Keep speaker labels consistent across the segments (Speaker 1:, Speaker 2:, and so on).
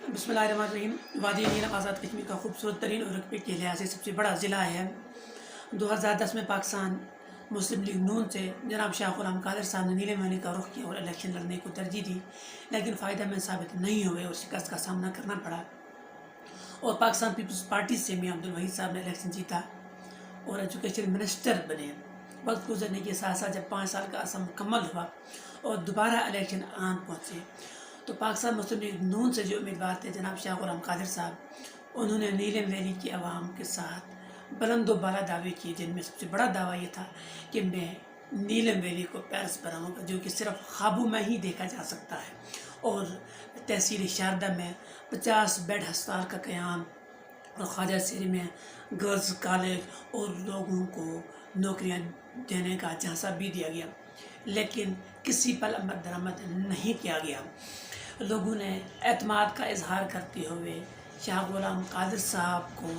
Speaker 1: बिस्मिल्लाहिर्रहमानिर्रहीम। वादी नीलम आज़ाद कश्मीर का खूबसूरत तरीन और रकबे के लिहाज से सबसे बड़ा ज़िला है। 2010 में पाकिस्तान मुस्लिम लीग नून से जनाब शाह गुलाम कादिर साहब ने नीलम वैली का रुख किया और इलेक्शन लड़ने को तरजीह दी, लेकिन फ़ायदा में साबित नहीं हुए और शिकस्त का सामना करना पड़ा। और पाकिस्तान पीपल्स पार्टी से मियां अब्दुल वहीद साहब ने इलेक्शन जीता और एजुकेशन मिनिस्टर बने। वक्त गुजरने के साथ साथ जब 5 साल का अरसा मुकम्मल हुआ और दोबारा इलेक्शन आन पहुँचे, तो पाकिस्तान मुस्लिम लीग नून से जो उम्मीदवार थे जनाब शाह गुलाम कादिर साहब, उन्होंने नीलम वैली की आवाम के साथ बुलंद बाला दावे किए, जिनमें सबसे बड़ा दावा ये था कि मैं नीलम वैली को पेरिस बनाऊंगा, जो कि सिर्फ ख्वाबों में ही देखा जा सकता है। और तहसील शारदा में 50 बेड अस्पताल का क़याम और ख्वाजा सीरी में गर्ल्स कॉलेज और लोगों को नौकरियां देने का झांसा भी दिया गया, लेकिन किसी पल अमल दरामद नहीं किया गया। लोगों ने एतमाद का इजहार करते हुए शाह गुलाम कादिर साहब को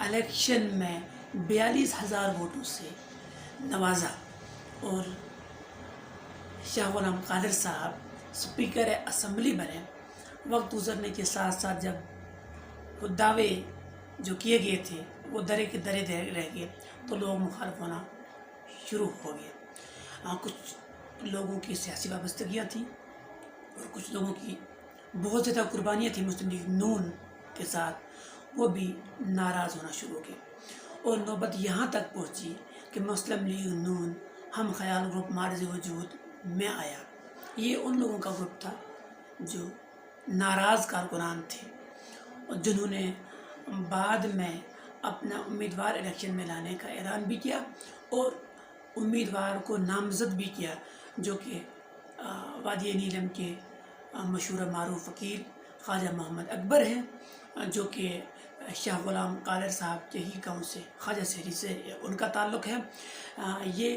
Speaker 1: इलेक्शन में 42,000 वोटों से नवाजा और शाह गुलाम कादिर साहब स्पीकर असम्बली बने। वक्त गुजरने के साथ साथ जब वो दावे जो किए गए थे वो दरे के दरे रह गए, तो लोग मुखालिफ होना शुरू हो गए। कुछ लोगों की सियासी वाबस्तगियाँ थी और कुछ लोगों की बहुत ज़्यादा कुर्बानियाँ थी मुस्लिम लीग नून के साथ, वो भी नाराज़ होना शुरू हो गए। और नौबत यहाँ तक पहुँची कि मुस्लिम लीग नून हम ख्याल ग्रुप मार्ज वजूद में आया। ये उन लोगों का ग्रुप था जो नाराज़ कारकुनान थे और जिन्होंने बाद में अपना उम्मीदवार इलेक्शन में लाने का ऐलान भी किया और उम्मीदवार को नामज़द भी किया, जो कि वादी नीलम के मशहूर मारूफ वकील ख्वाजा मोहम्मद अकबर हैं, जो कि शाह गुलाम कादिर साहब के ही गाँव से ख्वाजा सीरी से उनका ताल्लुक़ है। ये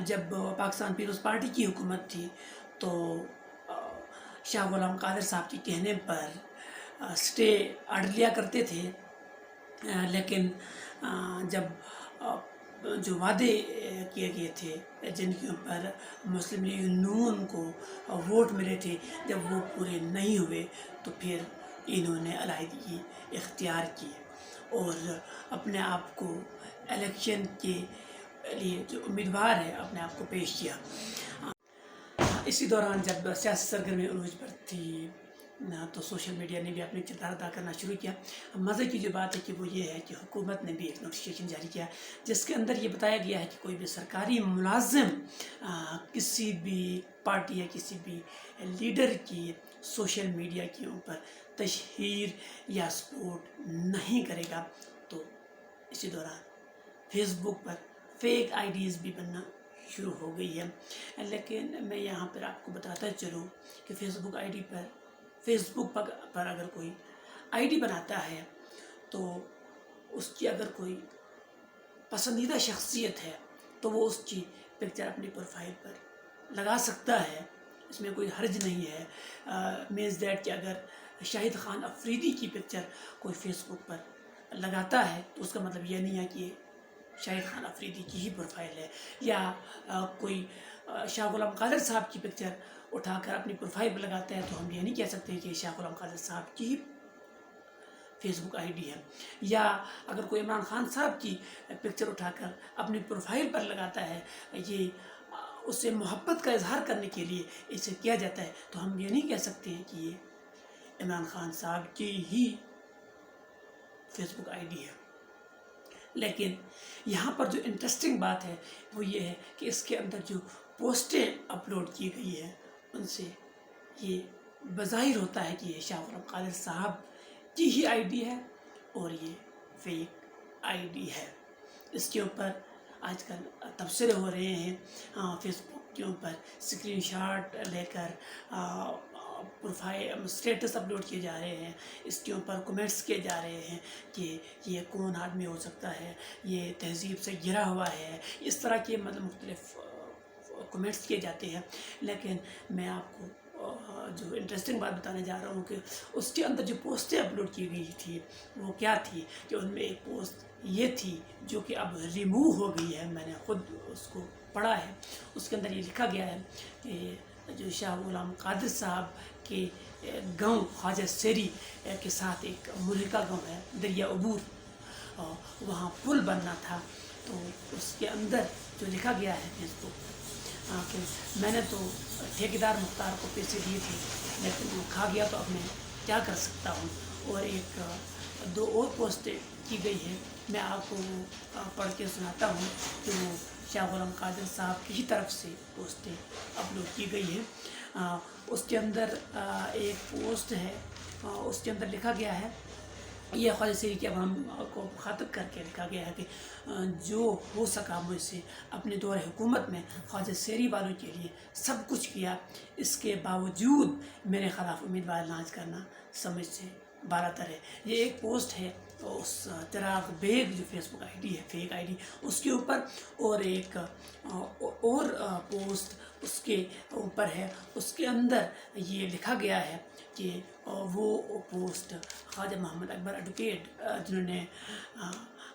Speaker 1: जब पाकिस्तान पीपल्स पार्टी की हुकूमत थी तो शाह गुलाम कादिर साहब के कहने पर स्टे ऑर्डर लिया करते थे, लेकिन जब जो वादे किए गए थे जिनके ऊपर मुस्लिम लीग नून को वोट मिले थे, जब वो पूरे नहीं हुए तो फिर इन्होंने अलहदगी इख्तियार की और अपने आप को इलेक्शन के लिए जो उम्मीदवार है अपने आप को पेश किया। इसी दौरान जब सियासी सरगर्मी उरूज पर थी तो सोशल मीडिया ने भी अपनी किरदार अदा करना शुरू किया। मज़े की जो बात है कि वो ये है कि हुकूमत ने भी एक नोटिफिकेशन जारी किया जिसके अंदर ये बताया गया है कि कोई भी सरकारी मुलाजिम किसी भी पार्टी या किसी भी लीडर की सोशल मीडिया के ऊपर तशहीर या सपोर्ट नहीं करेगा। तो इसी दौरान फेसबुक पर फेक आईडीज़ भी बनना शुरू हो गई है। लेकिन मैं यहाँ पर आपको बताता चलूँ कि फेसबुक पर अगर कोई आईडी बनाता है तो उसकी अगर कोई पसंदीदा शख्सियत है तो वो उसकी पिक्चर अपनी प्रोफाइल पर लगा सकता है, इसमें कोई हर्ज नहीं है। मीन्स दैट कि अगर शाहिद खान अफरीदी की पिक्चर कोई फेसबुक पर लगाता है तो उसका मतलब ये नहीं है कि शाहिद खान अफरीदी की ही प्रोफाइल है, या कोई शाह गुलाम कादिर साहब की पिक्चर उठाकर अपनी प्रोफाइल पर लगाते हैं तो हम ये नहीं कह सकते कि शाह गुलाम कादिर साहब की ही फेसबुक आईडी है। या अगर कोई इमरान खान साहब की पिक्चर उठाकर अपनी प्रोफाइल पर लगाता है, ये उससे मोहब्बत का इजहार करने के लिए इसे किया जाता है, तो हम ये नहीं कह सकते हैं कि ये इमरान खान साहब की ही फेसबुक आईडी है। लेकिन यहाँ पर जो इंटरेस्टिंग बात है वो ये है कि इसके अंदर जो पोस्टें अपलोड की गई है उनसे ये बज़ाहिर होता है कि ये शाह गुलाम कादिर साहब की ही आईडी है और ये फेक आईडी है। इसके ऊपर आजकल तबसरे हो रहे हैं, फेसबुक के ऊपर स्क्रीनशॉट लेकर प्रोफाइल स्टेटस अपलोड किए जा रहे हैं, इसके ऊपर कमेंट्स किए जा रहे हैं कि ये कौन आदमी हो सकता है, ये तहजीब से घिरा हुआ है, इस तरह के मतलब मुख्तलिफ कमेंट्स किए जाते हैं। लेकिन मैं आपको जो इंटरेस्टिंग बात बताने जा रहा हूँ कि उसके अंदर जो पोस्टें अपलोड की गई थी वो क्या थी कि उनमें एक पोस्ट ये थी जो कि अब रिमूव हो गई है, मैंने ख़ुद उसको पढ़ा है। उसके अंदर ये लिखा गया है कि جو شاہ غلام قادر صاحب کے گاؤں خواجہ سیری کے ساتھ ایک ملحقہ گاؤں ہے دریا عبور، وہاں پل بننا تھا، تو اس کے اندر جو لکھا گیا ہے فیس بک کہ میں نے تو ٹھیکیدار مختار کو پیسے دیے تھے لیکن وہ کھا گیا، تو اب میں کیا کر سکتا ہوں، اور ایک دو اور پوسٹیں کی گئی ہے، میں آپ کو وہ پڑھ کے سناتا ہوں کہ وہ شاہ غلام قادر صاحب کی ہی طرف سے پوسٹیں اپلوڈ کی گئی ہیں۔ اس کے اندر ایک پوسٹ ہے، اس کے اندر لکھا گیا ہے، یہ خواجہ سیری کے عوام کو مخاطب کر کے لکھا گیا ہے کہ جو ہو سکا مجھ سے اپنے دور حکومت میں خواجہ سیری والوں کے لیے سب کچھ کیا، اس کے باوجود میرے خلاف امیدوار لانچ کرنا سمجھ سے بالاتر ہے۔ یہ ایک پوسٹ ہے اس چراغ بیگ جو فیس بک آئی ڈی ہے، فیک آئی ڈی، اس کے اوپر، اور ایک اور پوسٹ اس کے اوپر ہے، اس کے اندر یہ لکھا گیا ہے کہ وہ پوسٹ خواجہ محمد اکبر ایڈوکیٹ جنہوں نے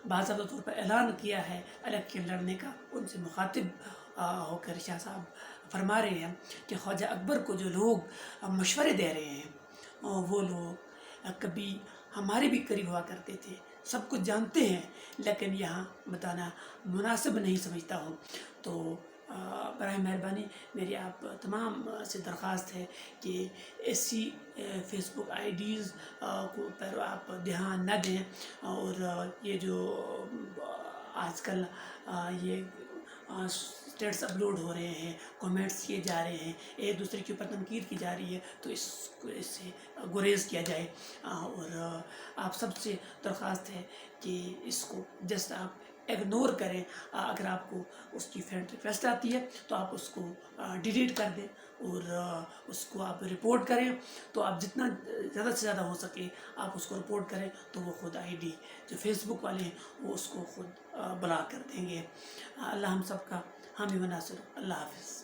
Speaker 1: باضابطہ طور پر اعلان کیا ہے الگ کے لڑنے کا، ان سے مخاطب ہو کر شاہ صاحب فرما رہے ہیں کہ خواجہ اکبر کو جو لوگ مشورے دے رہے ہیں وہ لوگ کبھی ہمارے بھی قریب ہوا کرتے تھے، سب کچھ جانتے ہیں، لیکن یہاں بتانا مناسب نہیں سمجھتا ہوں۔ تو براہ مہربانی میری آپ تمام سے درخواست ہے کہ ایسی فیس بک آئی ڈیز کو پر آپ دھیان نہ دیں، اور یہ جو آج کل یہ اسٹیٹس اپلوڈ ہو رہے ہیں، کومنٹس کیے جا رہے ہیں، ایک دوسرے کے اوپر تنقید کی جا رہی ہے، تو اس سے گریز کیا جائے، اور آپ سب سے درخواست ہے کہ اس کو جسٹ آپ اگنور کریں۔ اگر آپ کو اس کی فرینڈ ریکویسٹ آتی ہے تو آپ اس کو ڈیلیٹ کر دیں، اور اس کو آپ رپورٹ کریں، تو آپ جتنا زیادہ سے زیادہ ہو سکے آپ اس کو رپورٹ کریں، تو وہ خود آئی ڈی جو فیس بک والے ہیں وہ اس کو خود بلاک کر دیں گے۔ اللہ ہم سب کا حامی و ناصر، اللہ حافظ۔